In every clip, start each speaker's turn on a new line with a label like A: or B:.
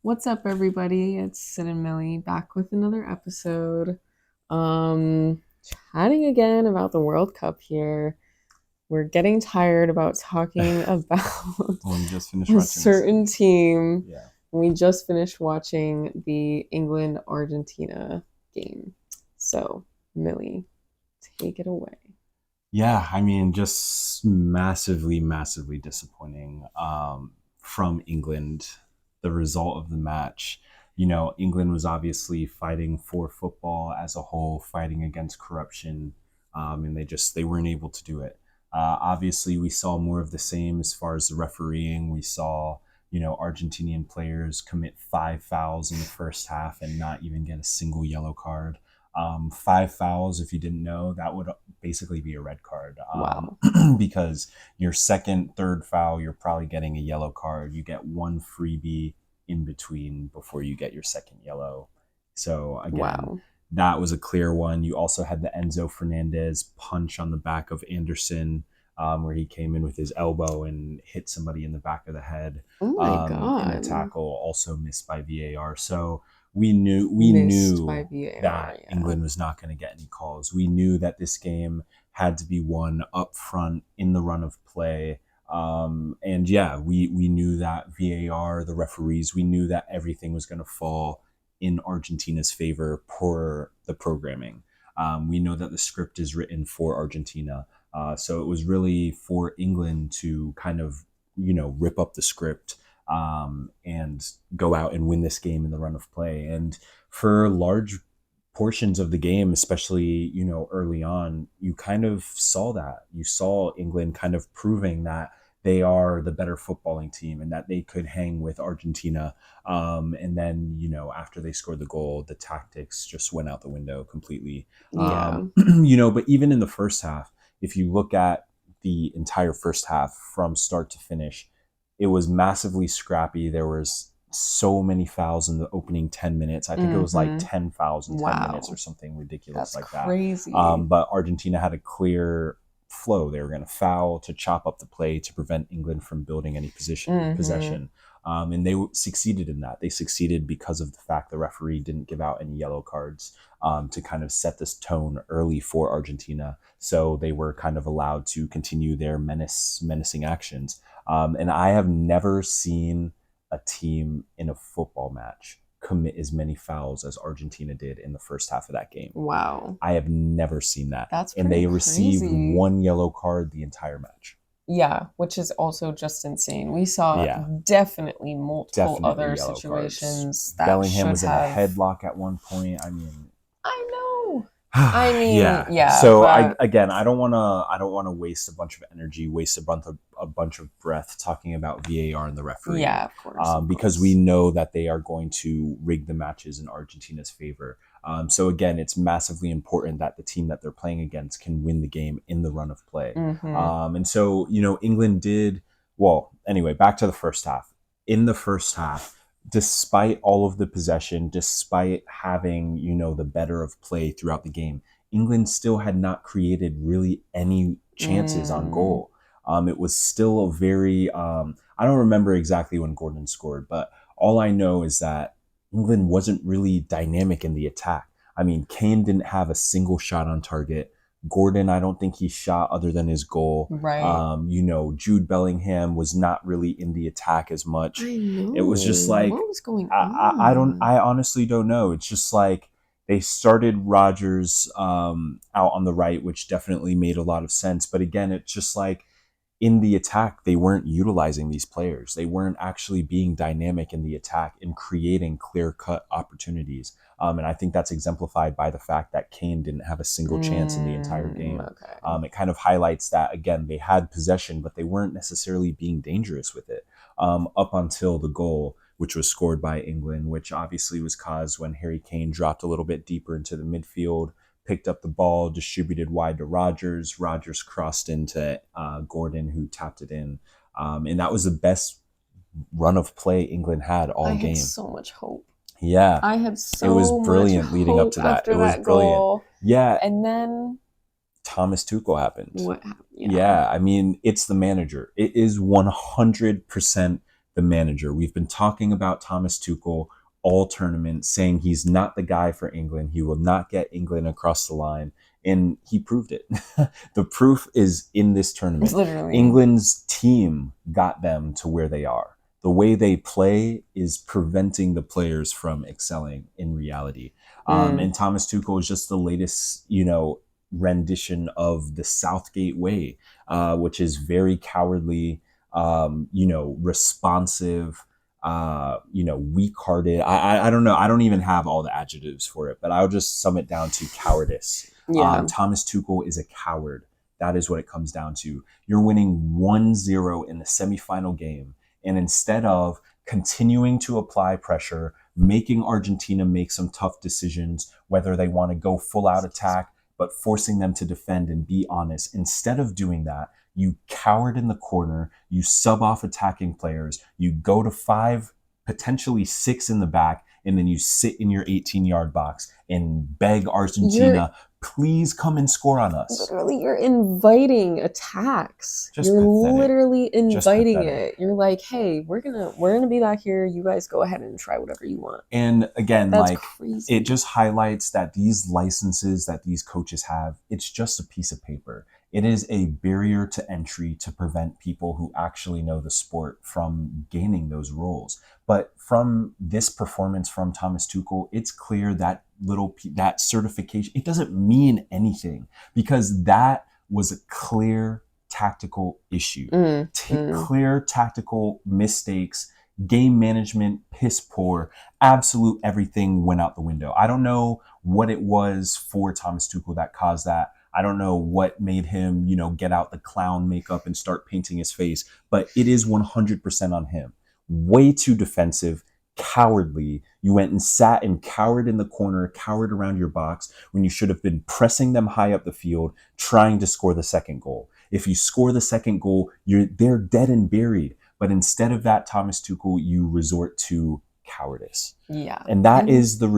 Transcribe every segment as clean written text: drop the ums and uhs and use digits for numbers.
A: What's up, everybody? It's Sid and Millie back with another episode. Um, Chatting again about the World Cup here. We're getting tired about talking about
B: When we just finished
A: a
B: watching this
A: certain
B: game.
A: team.
B: Yeah.
A: We just finished watching the England Argentina game. So, Millie, take it away.
B: Yeah, I mean, just massively disappointing from England. The result of the match, England was obviously fighting for football as a whole, fighting against corruption, and they weren't able to do it. Obviously, we saw more of the same as far as the refereeing. We saw, Argentinian players commit 5 fouls in the first half and not even get a single yellow card. 5 fouls, if you didn't know, that would basically be a red card.
A: Wow.
B: Because your second, third foul, you're probably getting a yellow card. You get one freebie in between before you get your second yellow. So again,
A: Wow.
B: that was a clear one. You also had the Enzo Fernandez punch on the back of Anderson, where he came in with his elbow and hit somebody in the back of the head,
A: Oh my
B: in a
A: God.
B: tackle, also missed by VAR. So we
A: Missed by
B: knew
A: VAR,
B: that
A: yeah.
B: England was not going to get any calls. We knew that this game had to be won up front in the run of play. And yeah, we knew that VAR, the referees, we knew that everything was going to fall in Argentina's favor per the programming. We know that the script is written for Argentina. So it was really for England to kind of, rip up the script and go out and win this game in the run of play. And for large portions of the game, especially, early on, you kind of saw that. You saw England kind of proving that they are the better footballing team and that they could hang with Argentina. And then, after they scored the goal, the tactics just went out the window completely.
A: Yeah.
B: But even in the first half, if you look at the entire first half from start to finish, it was massively scrappy. There was so many fouls in the opening 10 minutes. I think it was like
A: Mm-hmm.
B: 10 fouls in 10 minutes or
A: Wow.
B: something ridiculous
A: That's
B: like that.
A: crazy.
B: But Argentina had a clear flow. They were going to foul to chop up the play to prevent England from building any
A: Mm-hmm.
B: possession. And they succeeded in that. They succeeded because of the fact the referee didn't give out any yellow cards, to kind of set this tone early for Argentina. So they were kind of allowed to continue their menacing actions. And I have never seen a team in a football match commit as many fouls as Argentina did in the first half of that game.
A: Wow.
B: I have never seen that.
A: That's
B: And
A: pretty
B: they received
A: crazy.
B: one yellow card the entire match.
A: Yeah, which is also just insane. We saw
B: Yeah,
A: definitely multiple
B: definitely
A: other
B: yellow cards.
A: situations that
B: Bellingham
A: should
B: was in a
A: have.
B: headlock at one point. I mean,
A: I know. I mean,
B: yeah.
A: yeah,
B: So I
A: but
B: again, I don't want to waste a bunch of energy, waste a bunch of breath talking about VAR and the refereeing,
A: yeah, of course, of
B: because we
A: course.
B: know that they are going to rig the matches in Argentina's favor. So again, it's massively important that the team that they're playing against can win the game in the run of play.
A: Mm-hmm.
B: And so England did well. Anyway, back to the first half. In the first half, despite all of the possession, despite having, the better of play throughout the game, England still had not created really any chances on
A: Mm.
B: goal. It was still a very, I don't remember exactly when Gordon scored, but all I know is that England wasn't really dynamic in the attack. I mean, Kane didn't have a single shot on target. Gordon, I don't think he shot other than his goal.
A: Right.
B: Jude Bellingham was not really in the attack as much.
A: I
B: It was just
A: know.
B: like
A: What was going
B: I
A: on?
B: honestly don't know. It's just like they started Rogers out on the right, which definitely made a lot of sense. But again, it's just like in the attack, they weren't utilizing these players. They weren't actually being dynamic in the attack and creating clear cut opportunities. And I think that's exemplified by the fact that Kane didn't have a single chance in the entire game.
A: Okay.
B: It kind of highlights that, again, they had possession, but they weren't necessarily being dangerous with it, up until the goal, which was scored by England, which obviously was caused when Harry Kane dropped a little bit deeper into the midfield, picked up the ball, distributed wide to Rogers. Rogers crossed into Gordon, who tapped it in. And that was the best run of play England had
A: I
B: all
A: had
B: game.
A: so much hope.
B: Yeah,
A: I had
B: it was
A: so much
B: brilliant leading up
A: hope
B: to that. It
A: after
B: was
A: that
B: brilliant.
A: goal.
B: Yeah,
A: And then
B: Thomas Tuchel happened.
A: what happened? Yeah.
B: Yeah, I mean, it's the manager. It is 100% the manager. We've been talking about Thomas Tuchel all tournament, saying he's not the guy for England. He will not get England across the line. And he proved it. The proof is in this tournament.
A: Literally.
B: England's team got them to where they are. The way they play is preventing the players from excelling in reality. And Thomas Tuchel is just the latest, rendition of the Southgate way, which is very cowardly, responsive, weak-hearted. I don't know. I don't even have all the adjectives for it, but I'll just sum it down to cowardice.
A: Yeah.
B: Thomas Tuchel is a coward. That is what it comes down to. You're winning 1-0 in the semifinal game, and instead of continuing to apply pressure, making Argentina make some tough decisions, whether they want to go full out attack, but forcing them to defend and be honest, instead of doing that, you coward in the corner, you sub off attacking players, you go to 5, potentially 6 in the back, and then you sit in your 18-yard box and beg Argentina, please come and score on us.
A: Literally, you're inviting attacks.
B: Just
A: you're
B: pathetic.
A: Literally inviting
B: pathetic.
A: it. You're like, hey, we're gonna be back here. You guys go ahead and try whatever you want.
B: And again,
A: That's crazy.
B: it just highlights that these licenses that these coaches have, it's just a piece of paper. It is a barrier to entry to prevent people who actually know the sport from gaining those roles. But from this performance from Thomas Tuchel, it's clear that that certification, it doesn't mean anything, because that was a clear tactical issue. Clear tactical mistakes, game management, piss poor, absolute everything went out the window. I don't know what it was for Thomas Tuchel that caused that. I don't know what made him, get out the clown makeup and start painting his face, but it is 100% on him. Way too defensive, cowardly. You went and sat and cowered in the corner, cowered around your box when you should have been pressing them high up the field, trying to score the second goal. If you score the second goal, they're dead and buried. But instead of that, Thomas Tuchel, you resort to cowardice.
A: Yeah.
B: And this is the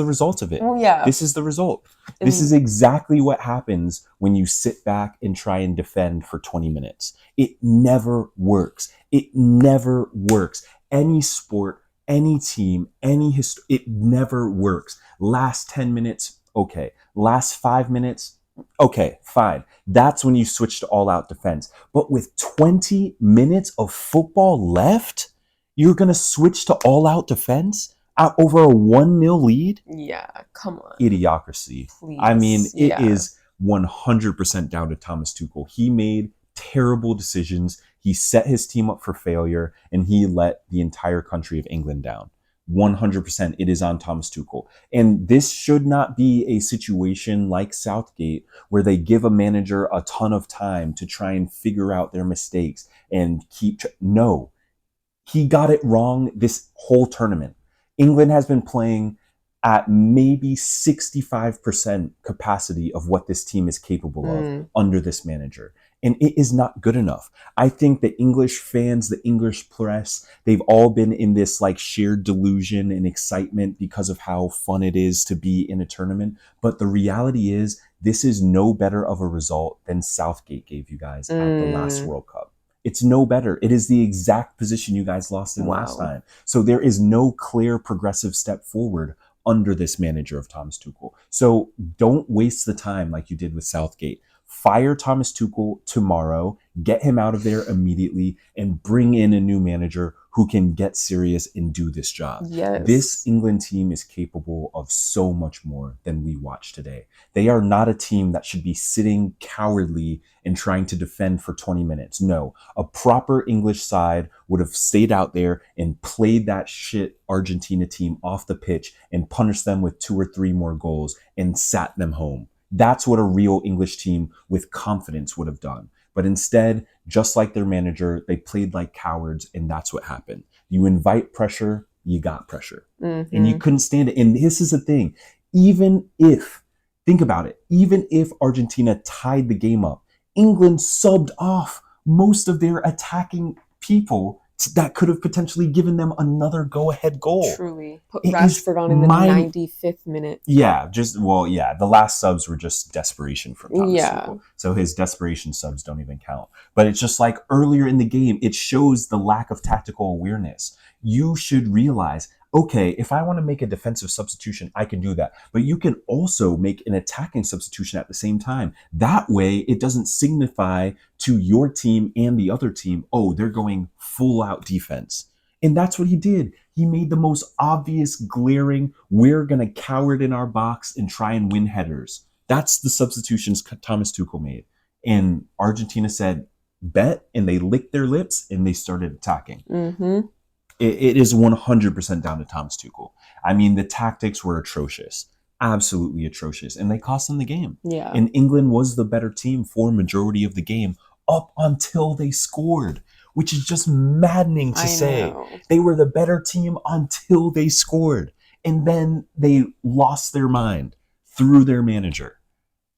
B: result of it.
A: Well, yeah.
B: This is the result. This is exactly what happens when you sit back and try and defend for 20 minutes. It never works. It never works. Any sport, any team, it never works. Last 10 minutes, okay. Last 5 minutes, okay, fine. That's when you switch to all-out defense. But with 20 minutes of football left, you're going to switch to all-out defense over a 1-0 lead?
A: Yeah, come on.
B: Idiocracy.
A: Please.
B: I mean, it is 100% down to Thomas Tuchel. He made terrible decisions. He set his team up for failure, and he let the entire country of England down. 100% it is on Thomas Tuchel. And this should not be a situation like Southgate where they give a manager a ton of time to try and figure out their mistakes and no. He got it wrong this whole tournament. England has been playing at maybe 65% capacity of what this team is capable of under this manager. And it is not good enough. I think the English fans, the English press, they've all been in this shared delusion and excitement because of how fun it is to be in a tournament. But the reality is, this is no better of a result than Southgate gave you guys at the last World Cup. It's no better. It is the exact position you guys lost in last time. So there is no clear progressive step forward under this manager of Thomas Tuchel. So don't waste the time like you did with Southgate. Fire Thomas Tuchel tomorrow, get him out of there immediately, and bring in a new manager who can get serious and do this job.
A: Yes.
B: This England team is capable of so much more than we watched today. They are not a team that should be sitting cowardly and trying to defend for 20 minutes. No, a proper English side would have stayed out there and played that shit Argentina team off the pitch and punished them with 2 or 3 more goals and sat them home. That's what a real English team with confidence would have done. But instead, just like their manager, they played like cowards, and that's what happened. You invite pressure, you got pressure. And you couldn't stand it. And this is the thing. Think about it, even if Argentina tied the game up, England subbed off most of their attacking people that could have potentially given them another go-ahead goal.
A: Truly. Put
B: It is
A: Rashford on in the 95th minute.
B: Yeah, the last subs were just desperation from Thomas
A: Yeah.
B: Tuchel. So his desperation subs don't even count. But it's just like earlier in the game, it shows the lack of tactical awareness. You should realize, okay, if I want to make a defensive substitution, I can do that. But you can also make an attacking substitution at the same time. That way, it doesn't signify to your team and the other team, oh, they're going full out defense. And that's what he did. He made the most obvious, glaring, we're going to cower in our box and try and win headers. That's the substitutions Thomas Tuchel made. And Argentina said, bet, and they licked their lips and they started attacking.
A: Mm-hmm.
B: It is 100% down to Thomas Tuchel. I mean, the tactics were atrocious. Absolutely atrocious. And they cost them the game.
A: Yeah.
B: And England was the better team for a majority of the game up until they scored, which is just maddening to say. They were the better team until they scored. And then they lost their mind through their manager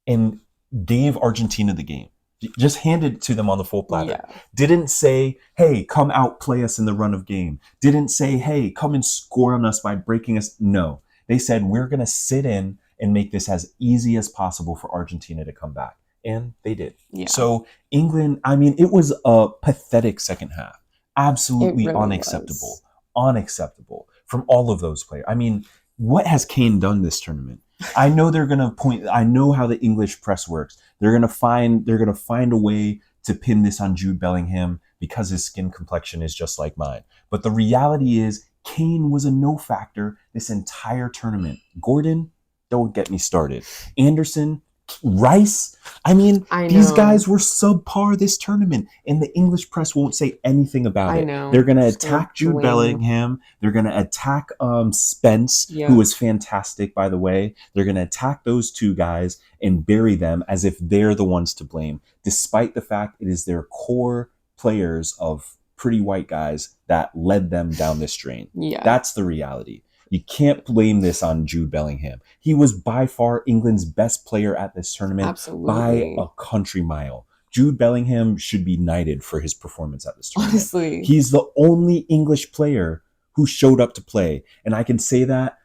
B: and gave Argentina the game. Just handed it to them on the full platter.
A: Yeah.
B: Didn't say, hey, come outplay us in the run of game. Didn't say, hey, come and score on us by breaking us. No. They said, we're going to sit in and make this as easy as possible for Argentina to come back. And they did.
A: Yeah.
B: So England, I mean, it was a pathetic second half. Absolutely
A: really
B: unacceptable. Unacceptable from all of those players. I mean, what has Kane done this tournament? I know they're going to point. I know how the English press works. They're going to find a way to pin this on Jude Bellingham because his skin complexion is just like mine. But the reality is Kane was a no factor this entire tournament. Gordon, don't get me started. Anderson, Rice, I mean, these guys were subpar this tournament, and the English press won't say anything about it. They're going to attack Jude Bellingham. They're going to attack Spence, who was fantastic, by the way. They're going to attack those two guys and bury them as if they're the ones to blame, despite the fact it is their core players of pretty white guys that led them down this drain.
A: Yeah.
B: That's the reality. You can't blame this on Jude Bellingham. He was by far England's best player at this tournament by a country mile. Jude Bellingham should be knighted for his performance at this tournament.
A: Honestly.
B: He's the only English player who showed up to play. And I can say that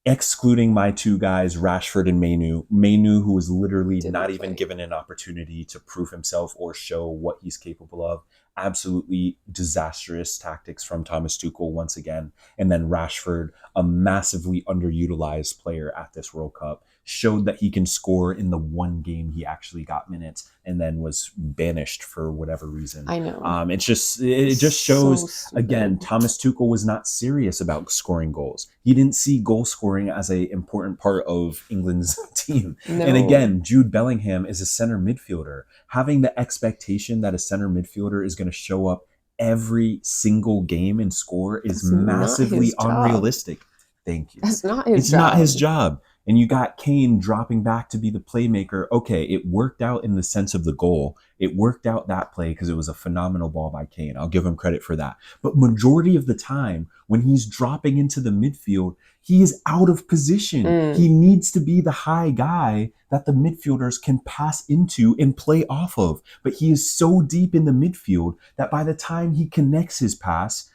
B: excluding my two guys, Rashford and Mainu. Mainu, who was literally not even given an opportunity to prove himself or show what he's capable of. Absolutely disastrous tactics from Thomas Tuchel once again. And then Rashford, a massively underutilized player at this World Cup, showed that he can score in the one game he actually got minutes and then was banished for whatever reason.
A: I know.
B: It just shows, again, Thomas Tuchel was not serious about scoring goals. He didn't see goal scoring as an important part of England's team. No. And again, Jude Bellingham is a center midfielder. Having the expectation that a center midfielder is going to show up every single game and score is massively unrealistic. Thank you.
A: That's not his
B: job. It's not his job. And you got Kane dropping back to be the playmaker. Okay, it worked out in the sense of the goal. It worked out that play because it was a phenomenal ball by Kane. I'll give him credit for that. But majority of the time, when he's dropping into the midfield, he is out of position. He needs to be the high guy that the midfielders can pass into and play off of. But he is so deep in the midfield that by the time he connects his pass,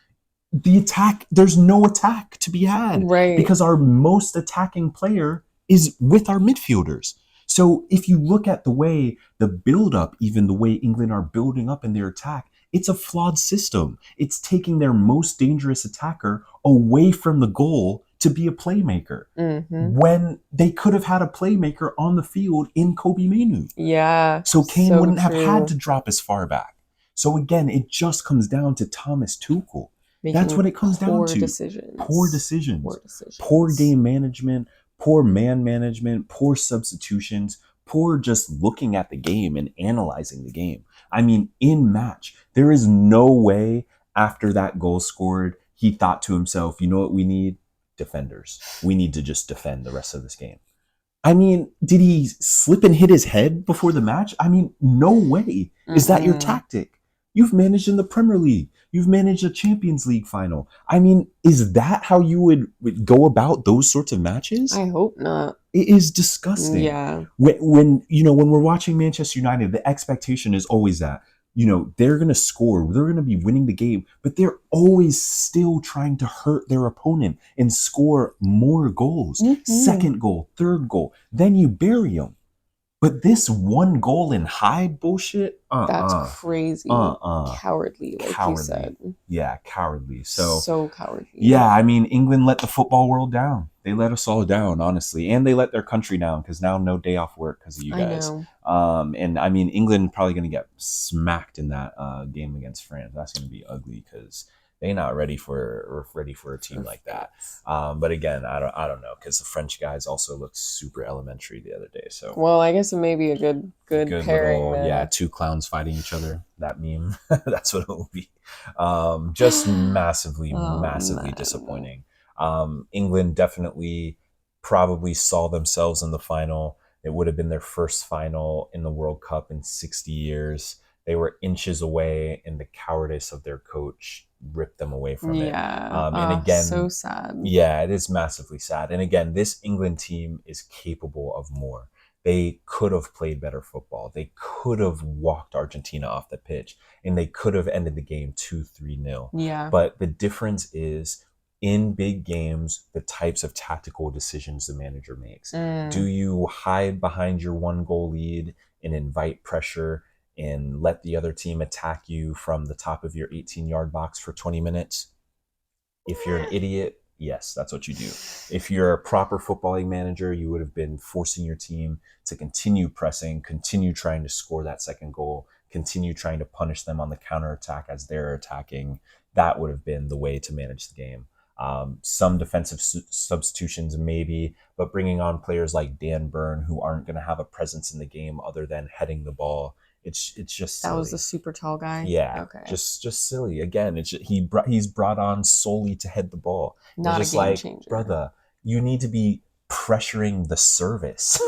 B: there's no attack to be had.
A: Right.
B: Because our most attacking player is with our midfielders. So if you look at the way the build-up, even the way England are building up in their attack, it's a flawed system. It's taking their most dangerous attacker away from the goal to be a playmaker. When they could have had a playmaker on the field in Kobbie Mainoo.
A: Yeah.
B: So Kane wouldn't have had to drop as far back. So again, it just comes down to Thomas Tuchel. That's what it comes down to. Poor decisions. Poor game management, poor man management, poor substitutions, poor just looking at the game and analyzing the game. I mean, in match, there is no way after that goal scored, he thought to himself, you know what we need? Defenders. We need to just defend the rest of this game. I mean, did he slip and hit his head before the match? I mean, no way. Is that your tactic? You've managed in the Premier League. You've managed a Champions League final. I mean, is that how you would go about those sorts of matches?
A: I hope not.
B: It is disgusting.
A: Yeah.
B: When we're watching Manchester United, the expectation is always that they're going to score, they're going to be winning the game, but they're always still trying to hurt their opponent and score more goals. Second goal, third goal, then you bury them. But this one goal in high bullshit,
A: That's crazy. Cowardly, like you
B: cowardly.
A: said.
B: Yeah, cowardly. So
A: Cowardly.
B: yeah, I mean, England let the football world down. They let us all down, honestly, and they let their country down because now no day off work because of you
A: I
B: guys.
A: know.
B: And I mean, England probably going to get smacked in that game against France. That's going to be ugly because they're not ready for a team like that. But again, I don't know because the French guys also looked super elementary the other day. So
A: Well, I guess it may be a good
B: good
A: pairing
B: little,
A: there.
B: two clowns fighting each other. That meme. That's what it will be. Just massively, massively
A: Man.
B: disappointing. England definitely probably saw themselves in the final. It would have been their first final in the World Cup in 60 years. They were inches away, and the cowardice of their coach ripped them away from it.
A: Yeah.
B: And
A: So
B: again,
A: sad.
B: yeah, it is massively sad. And again, this England team is capable of more. They could have played better football. They could have walked Argentina off the pitch, and they could have ended the game 2-3-0.
A: Yeah.
B: But the difference is in big games, the types of tactical decisions the manager makes. Do you hide behind your 1 goal lead and invite pressure and let the other team attack you from the top of your 18-yard box for 20 minutes? If you're an idiot, yes, that's what you do. If you're a proper footballing manager, you would have been forcing your team to continue pressing, continue trying to score that second goal, continue trying to punish them on the counterattack as they're attacking. That would have been the way to manage the game. Some defensive substitutions, maybe, but bringing on players like Dan Burn, who aren't going to have a presence in the game other than heading the ball, it's just
A: That
B: silly.
A: was the super tall guy.
B: Yeah,
A: Okay.
B: just silly. Again, he's brought on solely to head the ball.
A: Not
B: It's
A: a
B: just
A: game
B: like,
A: changer.
B: brother, you need to be pressuring the service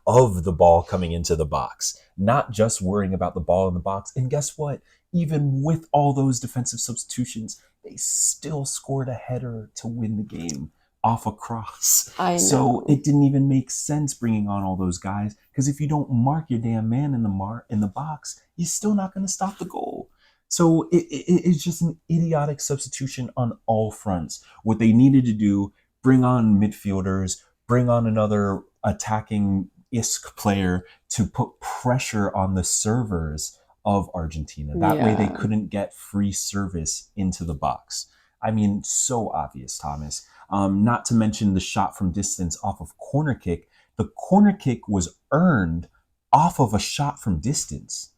B: of the ball coming into the box, not just worrying about the ball in the box. And guess what? Even with all those defensive substitutions, they still scored a header to win the game off a cross.
A: I
B: So
A: know.
B: it didn't even make sense bringing on all those guys because if you don't mark your damn man in the box, you're still not going to stop the goal. So it's just an idiotic substitution on all fronts. What they needed to do, bring on midfielders, bring on another attacking ISK player to put pressure on the servers of Argentina. That way they
A: Yeah.
B: couldn't get free service into the box. I mean, so obvious, Thomas. Not to mention the shot from distance off of corner kick. The corner kick was earned off of a shot from distance.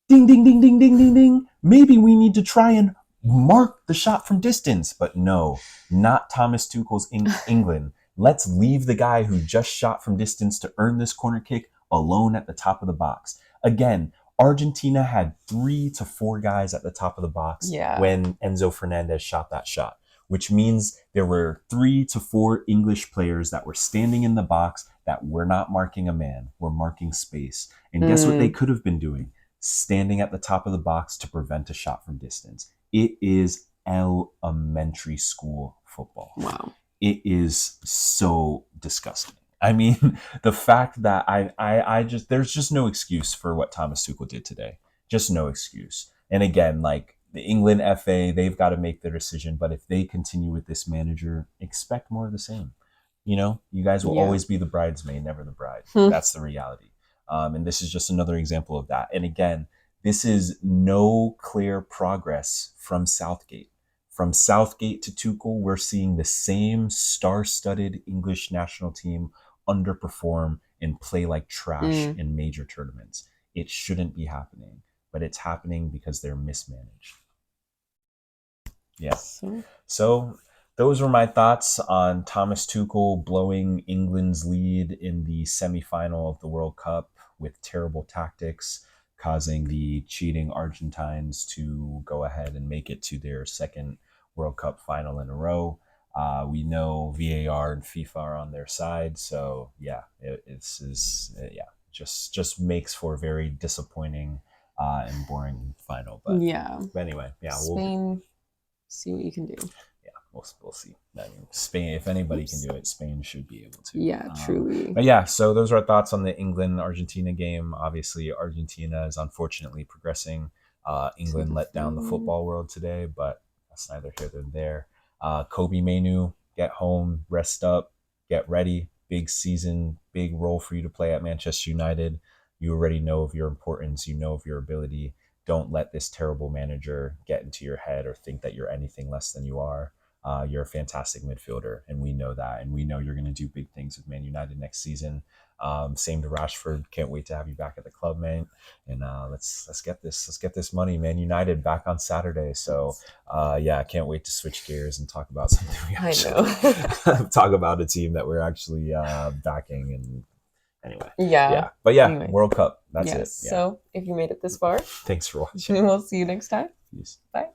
B: Ding, ding, ding, ding, ding, ding, ding. Maybe we need to try and mark the shot from distance. But no, not Thomas Tuchel's England. Let's leave the guy who just shot from distance to earn this corner kick alone at the top of the box. Again, Argentina had 3 to 4 guys at the top of the box when Enzo Fernandez shot that shot, which means there were 3 to 4 English players that were standing in the box that were not marking a man, were marking space. And guess what they could have been doing? Standing at the top of the box to prevent a shot from distance. It is elementary school football.
A: Wow.
B: It is so disgusting. I mean, the fact that I just, there's just no excuse for what Thomas Tuchel did today. Just no excuse. And again, like the England FA, they've got to make their decision. But if they continue with this manager, expect more of the same. You guys will always be the bridesmaid, never the bride. That's the reality. And this is just another example of that. And again, this is no clear progress from Southgate. From Southgate to Tuchel, we're seeing the same star-studded English national team underperform and play like trash in major tournaments. It shouldn't be happening, but it's happening because they're mismanaged. Yeah. So those were my thoughts on Thomas Tuchel blowing England's lead in the semifinal of the World Cup with terrible tactics, causing the cheating Argentines to go ahead and make it to their second World Cup final in a row. We know VAR and FIFA are on their side, so yeah, just makes for a very disappointing and boring final. But
A: Yeah.
B: anyway, yeah,
A: Spain, see what you can do.
B: Yeah. we'll see. I mean, Spain, if anybody can do it, Spain should be able to.
A: Yeah, truly.
B: But yeah, so those are our thoughts on the England Argentina game. Obviously, Argentina is unfortunately progressing.
A: To
B: England
A: the
B: let down the
A: final.
B: football world today, but that's neither here nor there. Kobe Mainu, get home, rest up, get ready. Big season, big role for you to play at Manchester United. You already know of your importance, you know of your ability. Don't let this terrible manager get into your head or think that you're anything less than you are. You're a fantastic midfielder, and we know that, and we know you're going to do big things with Man United next season. Same to Rashford. Can't wait to have you back at the club, man. And let's get this money, Man United, back on Saturday. So yeah, I can't wait to switch gears and talk about something we
A: I
B: actually
A: know.
B: talk about a team that we're actually backing. And anyway,
A: Yeah.
B: yeah, but yeah,
A: Anyway.
B: World Cup. That's
A: Yes.
B: it. Yeah.
A: So if you made it this far,
B: Thanks for watching.
A: we'll see you next time.
B: Peace.
A: Bye.